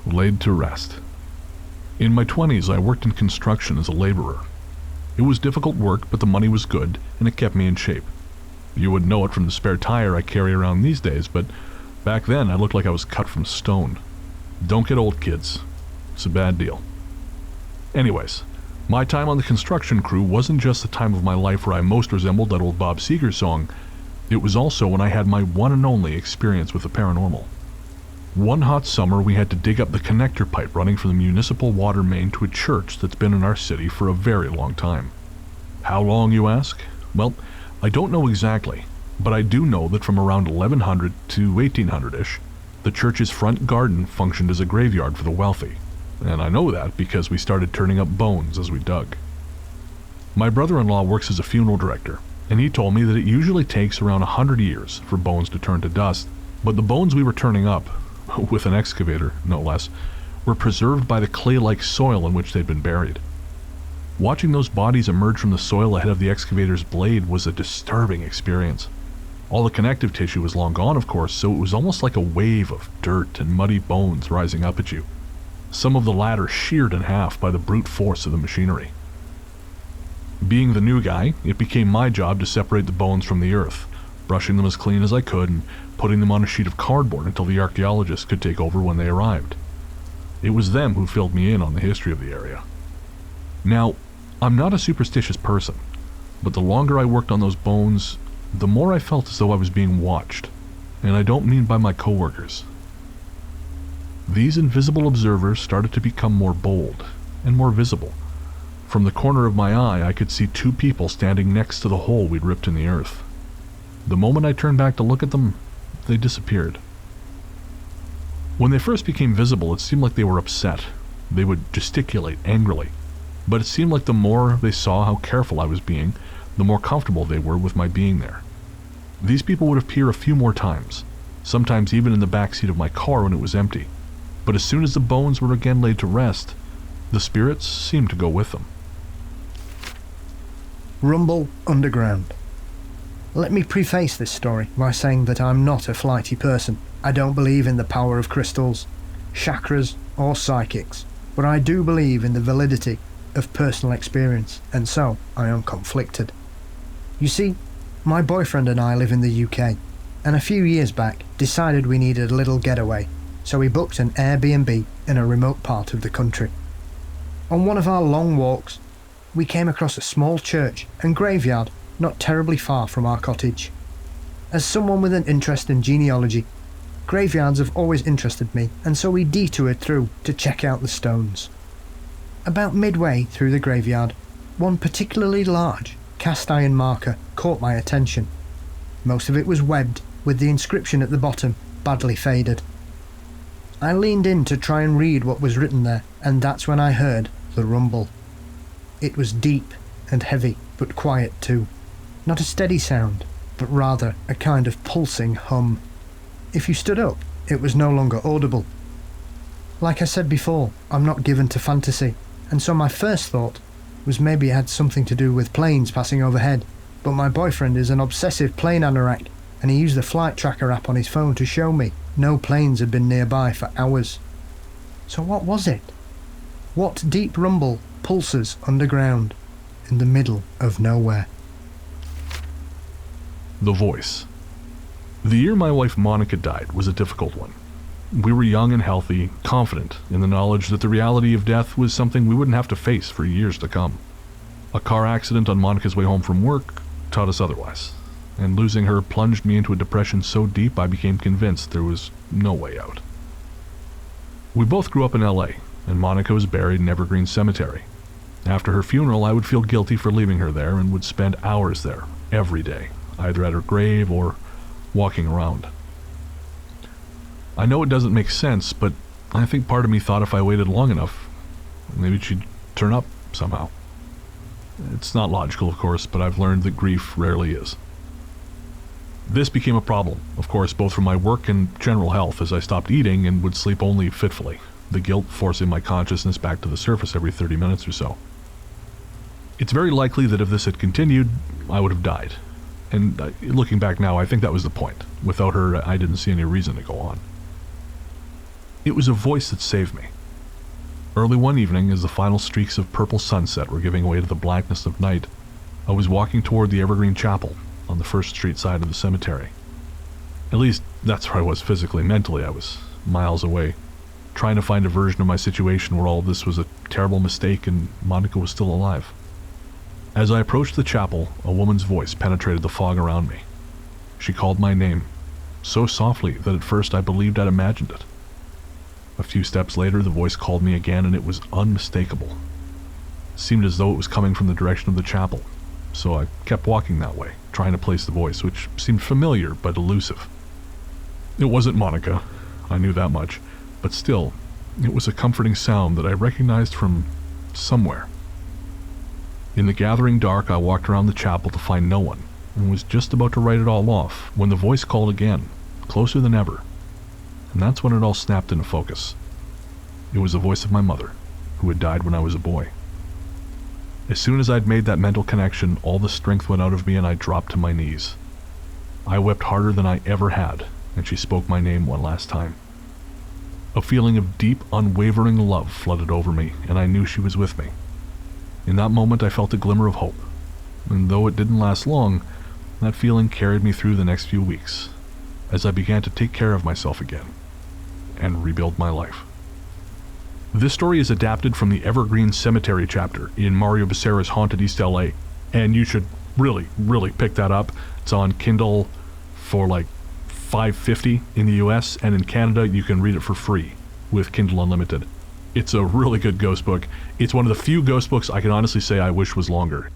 laid to rest. In my 20s, I worked in construction as a laborer. It was difficult work, but the money was good, and it kept me in shape. You wouldn't know it from the spare tire I carry around these days, but back then I looked like I was cut from stone. Don't get old, kids. It's a bad deal. Anyways, my time on the construction crew wasn't just the time of my life where I most resembled that old Bob Seger song. It was also when I had my one and only experience with the paranormal. One hot summer, we had to dig up the connector pipe running from the municipal water main to a church that's been in our city for a very long time. How long, you ask? Well, I don't know exactly, but I do know that from around 1100 to 1800-ish, the church's front garden functioned as a graveyard for the wealthy, and I know that because we started turning up bones as we dug. My brother-in-law works as a funeral director, and he told me that it usually takes around 100 years for bones to turn to dust, but the bones we were turning up, with an excavator, no less, were preserved by the clay-like soil in which they'd been buried. Watching those bodies emerge from the soil ahead of the excavator's blade was a disturbing experience. All the connective tissue was long gone, of course, so it was almost like a wave of dirt and muddy bones rising up at you. Some of the latter sheared in half by the brute force of the machinery. Being the new guy, it became my job to separate the bones from the earth, brushing them as clean as I could and putting them on a sheet of cardboard until the archaeologists could take over when they arrived. It was them who filled me in on the history of the area. Now, I'm not a superstitious person, but the longer I worked on those bones, the more I felt as though I was being watched, and I don't mean by my coworkers. These invisible observers started to become more bold and more visible. From the corner of my eye, I could see two people standing next to the hole we'd ripped in the earth. The moment I turned back to look at them, they disappeared. When they first became visible, it seemed like they were upset. They would gesticulate angrily. But it seemed like the more they saw how careful I was being, the more comfortable they were with my being there. These people would appear a few more times, sometimes even in the backseat of my car when it was empty. But as soon as the bones were again laid to rest, the spirits seemed to go with them. Rumble underground. Let me preface this story by saying that I'm not a flighty person. I don't believe in the power of crystals, chakras, or psychics, but I do believe in the validity of personal experience, and so I am conflicted. You see, my boyfriend and I live in the UK, and a few years back decided we needed a little getaway, so we booked an Airbnb in a remote part of the country. On one of our long walks, we came across a small church and graveyard not terribly far from our cottage. As someone with an interest in genealogy, graveyards have always interested me, and so we detoured through to check out the stones. About midway through the graveyard, one particularly large cast iron marker caught my attention. Most of it was webbed, with the inscription at the bottom badly faded. I leaned in to try and read what was written there, and that's when I heard the rumble. It was deep and heavy, but quiet too. Not a steady sound, but rather a kind of pulsing hum. If you stood up, it was no longer audible. Like I said before, I'm not given to fantasy, and so my first thought was maybe it had something to do with planes passing overhead, but my boyfriend is an obsessive plane anorak, and he used the flight tracker app on his phone to show me no planes had been nearby for hours. So what was it? What deep rumble pulses underground in the middle of nowhere? The voice. The year my wife Monica died was a difficult one. We were young and healthy, confident in the knowledge that the reality of death was something we wouldn't have to face for years to come. A car accident on Monica's way home from work taught us otherwise, and losing her plunged me into a depression so deep I became convinced there was no way out. We both grew up in LA, and Monica was buried in Evergreen Cemetery. After her funeral, I would feel guilty for leaving her there and would spend hours there every day, either at her grave or walking around. I know it doesn't make sense, but I think part of me thought if I waited long enough, maybe she'd turn up somehow. It's not logical, of course, but I've learned that grief rarely is. This became a problem, of course, both for my work and general health, as I stopped eating and would sleep only fitfully, the guilt forcing my consciousness back to the surface every 30 minutes or so. It's very likely that if this had continued, I would have died. And looking back now, I think that was the point. Without her, I didn't see any reason to go on. It was a voice that saved me. Early one evening, as the final streaks of purple sunset were giving way to the blackness of night, I was walking toward the Evergreen Chapel on the First Street side of the cemetery. At least, that's where I was physically. Mentally, I was miles away, trying to find a version of my situation where all of this was a terrible mistake and Monica was still alive. As I approached the chapel, a woman's voice penetrated the fog around me. She called my name, so softly that at first I believed I'd imagined it. A few steps later, the voice called me again, and it was unmistakable. It seemed as though it was coming from the direction of the chapel, so I kept walking that way, trying to place the voice, which seemed familiar but elusive. It wasn't Monica, I knew that much, but still, it was a comforting sound that I recognized from somewhere. In the gathering dark, I walked around the chapel to find no one, and was just about to write it all off when the voice called again, closer than ever. And that's when it all snapped into focus. It was the voice of my mother, who had died when I was a boy. As soon as I'd made that mental connection, all the strength went out of me and I dropped to my knees. I wept harder than I ever had, and she spoke my name one last time. A feeling of deep, unwavering love flooded over me, and I knew she was with me. In that moment, I felt a glimmer of hope, and though it didn't last long, that feeling carried me through the next few weeks, as I began to take care of myself again, and rebuild my life. This story is adapted from the Evergreen Cemetery chapter in Mario Becerra's Haunted East LA, and you should really pick that up. It's on Kindle for like $5.50 in the US, and in Canada you can read it for free with Kindle Unlimited. It's a really good ghost book. It's one of the few ghost books I can honestly say I wish was longer.